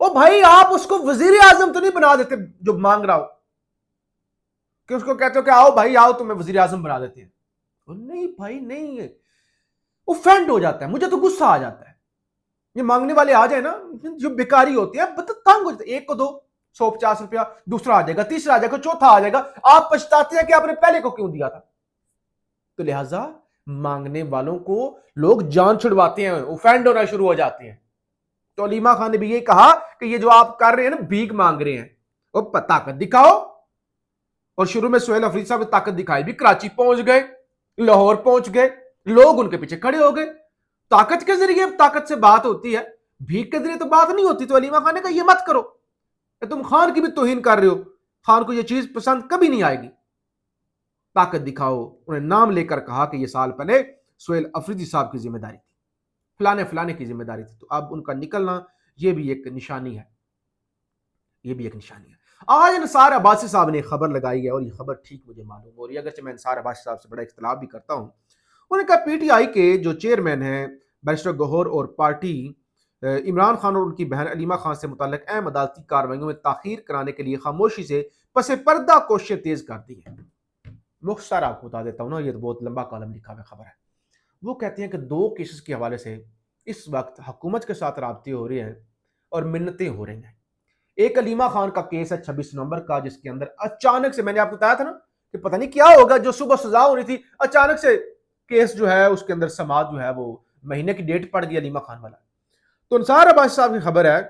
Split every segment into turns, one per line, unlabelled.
او بھائی آپ اس کو وزیر اعظم تو نہیں بنا دیتے جو مانگ رہا ہو، کہ اس کو کہتے ہو کہ آؤ بھائی آؤ تمہیں وزیر اعظم بنا دیتے ہیں؟ نہیں بھائی نہیں، اوفینڈ ہو جاتا ہے، مجھے تو غصہ آ جاتا ہے. یہ مانگنے والے آ جائے نا جو بیکاری ہوتی ہے تنگ ہو جاتے، ایک کو دو 150 روپیہ، دوسرا آ جائے گا، تیسرا آ جائے گا، چوتھا آ جائے گا، آپ پچھتاتے ہیں کہ آپ نے پہلے کو کیوں دیا تھا. تو لہٰذا مانگنے والوں کو لوگ جان چھڑواتے ہیں، اوفینڈ ہونا شروع ہو جاتے ہیں. تو علیمہ خان نے بھی یہ کہا کہ یہ جو آپ کر رہے ہیں نا بھیک مانگ رہے ہیں، وہ طاقت دکھاؤ. اور شروع میں سہیل افریدی صاحب نے طاقت دکھائی بھی، کراچی پہنچ گئے، لاہور پہنچ گئے، لوگ ان کے پیچھے کھڑے ہو گئے. طاقت کے ذریعے طاقت سے بات ہوتی ہے، بھیک کے ذریعے تو بات نہیں ہوتی. تو علیمہ خان نے کہا یہ مت کرو، کہ تم خان کی بھی توہین کر رہے ہو، خان کو یہ چیز پسند کبھی نہیں آئے گی. طاقت دکھاؤ. انہیں نام لے کر کہا کہ یہ سال پہلے سہیل افریدی صاحب کی ذمہ داری تھی، فلانے فلانے کی ذمہ داری تھی. تو اب ان کا نکلنا یہ بھی ایک نشانی ہے، یہ بھی ایک نشانی ہے. آج انصار عباسی صاحب نے خبر لگائی ہے، اور یہ خبر ٹھیک مجھے معلوم ہو رہی ہے، اگرچہ میں انصار عباسی صاحب سے بڑا اختلاف بھی کرتا ہوں. انہوں نے کہا پی ٹی آئی کے جو چیئرمین ہیں بیرسٹر گوہر اور پارٹی عمران خان اور ان کی بہن علیمہ خان سے متعلق اہم عدالتی کارروائیوں میں تاخیر کرانے کے لیے خاموشی سے پس پردہ کوششیں تیز کر دی ہیں. مختصر آپ کو بتا دیتا ہوں نا، یہ تو بہت لمبا کالم لکھا ہوا خبر ہے. وہ کہتے ہیں کہ 2 کیسز کے حوالے سے اس وقت حکومت کے ساتھ رابطے ہو رہے ہیں اور منتیں ہو رہی ہیں. ایک علیمہ خان کا کیس ہے 26 نومبر کا، جس کے اندر اچانک سے میں نے آپ کو بتایا تھا نا کہ پتہ نہیں کیا ہوگا، جو صبح سزا ہو رہی تھی اچانک سے کیس جو ہے اس کے اندر سماعت جو ہے وہ مہینے کی ڈیٹ پڑ گئی علیمہ خان والا. تو انصار عباسی صاحب کی خبر ہے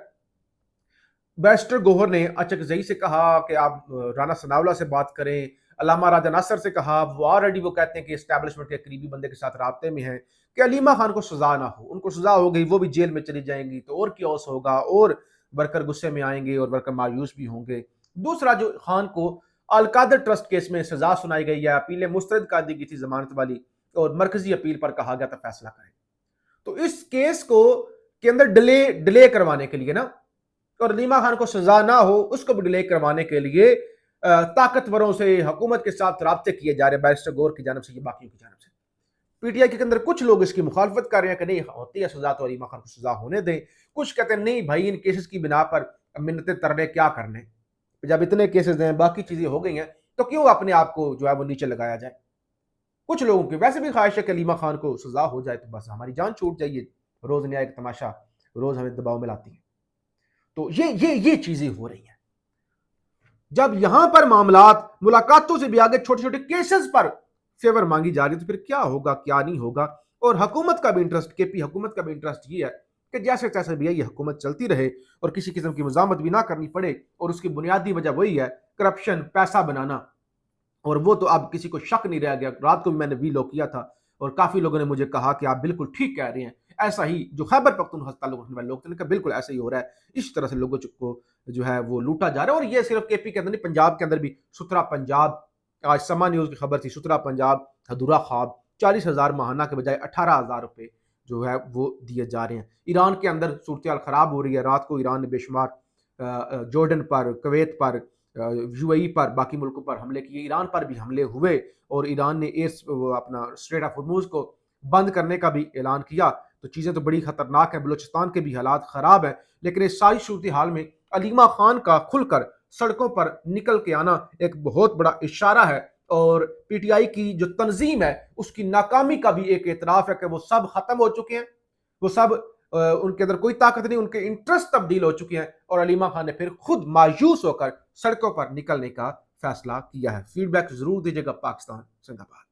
بیرسٹر گوہر نے اچکزئی سے کہا کہ آپ رانا ثناءاللہ سے بات کریں، علامہ راجہ ناصر سے کہا، وہ آلریڈی وہ کہتے ہیں کہ اسٹیبلشمنٹ کے قریبی بندے کے ساتھ رابطے میں ہیں کہ علیمہ خان کو سزا نہ ہو. ان کو سزا ہو گئی، وہ بھی جیل میں چلی جائیں گی تو اور کیوس ہوگا، اور ورکر غصے میں آئیں گے اور ورکر مایوس بھی ہوں گے. دوسرا جو خان کو القادر ٹرسٹ کیس میں سزا سنائی گئی ہے، اپیلیں مسترد کر دی گئی تھی ضمانت والی، اور مرکزی اپیل پر کہا گیا تھا فیصلہ کریں. تو اس کیس کو کے اندر ڈیلے کروانے کے لیے نا، اور علیمہ خان کو سزا نہ ہو اس کو بھی ڈیلے کروانے کے لیے طاقتوروں سے حکومت کے ساتھ رابطے کیے جا رہے ہیں، بیرسٹر گوہر کی جانب سے، یہ باقیوں کی جانب سے. پی ٹی آئی کے اندر کچھ لوگ اس کی مخالفت کر رہے ہیں کہ نہیں ہوتی ہے سزا تو علیمہ خان کو سزا ہونے دیں. کچھ کہتے ہیں نہیں بھائی ان کیسز کی بنا پر منتیں ترنے کیا کرنے، جب اتنے کیسز ہیں باقی چیزیں ہو گئی ہیں تو کیوں اپنے آپ کو جو ہے وہ نیچے لگایا جائے. کچھ لوگوں کی ویسے بھی خواہش ہے کہ علیمہ خان کو سزا ہو جائے تو بس ہماری جان چھوٹ جائے. روز نیا ایک تماشا روز ہمیں دباؤ میں لاتی ہے. تو یہ چیزیں ہو رہی ہیں. جب یہاں پر معاملات ملاقاتوں سے بھی آگے چھوٹے چھوٹے کیسز پر فیور مانگی جا رہی تو پھر کیا ہوگا کیا نہیں ہوگا. اور حکومت کا بھی انٹرسٹ، کے پی حکومت کا بھی انٹرسٹ یہ ہے کہ جیسے تیسے بھی ہے یہ حکومت چلتی رہے اور کسی قسم کی مزاحمت بھی نہ کرنی پڑے. اور اس کی بنیادی وجہ وہی ہے کرپشن، پیسہ بنانا. اور وہ تو اب کسی کو شک نہیں رہ گیا. رات کو بھی میں نے ویلو کیا تھا اور کافی لوگوں نے مجھے کہا کہ آپ بالکل ٹھیک کہہ رہے ہیں، ایسا ہی جو خیبر پختونخوا سے تعلق رکھنے والے لوگ تھے کہ بالکل ایسا ہی ہو رہا ہے. اس طرح سے لوگوں کو جو ہے وہ لوٹا جا رہا ہے. اور یہ صرف کے پی کے اندر نہیں، پنجاب کے اندر بھی. سترا پنجاب، آج سما نیوز کی خبر تھی، سترا پنجاب ادھورا خواب 40,000 ماہانہ کے بجائے 18,000 روپے جو ہے وہ دیے جا رہے ہیں. ایران کے اندر صورتحال خراب ہو رہی ہے. رات کو ایران نے بے شمار جارڈن پر، کویت پر، یو اے ای پر، باقی ملکوں پر حملے کیے. ایران پر بھی حملے ہوئے اور ایران نے اپنا اسٹریٹ آف ہرموز کو بند کرنے کا بھی اعلان کیا. تو چیزیں تو بڑی خطرناک ہیں. بلوچستان کے بھی حالات خراب ہیں. لیکن اس ساری صورتحال میں علیمہ خان کا کھل کر سڑکوں پر نکل کے آنا ایک بہت بڑا اشارہ ہے. اور پی ٹی آئی کی جو تنظیم ہے اس کی ناکامی کا بھی ایک اعتراف ہے کہ وہ سب ختم ہو چکے ہیں. وہ سب ان کے اندر کوئی طاقت نہیں، ان کے انٹرسٹ تبدیل ہو چکے ہیں. اور علیمہ خان نے پھر خود مایوس ہو کر سڑکوں پر نکلنے کا فیصلہ کیا ہے. فیڈ بیک ضرور دیجیے گا. پاکستان زندہ باد.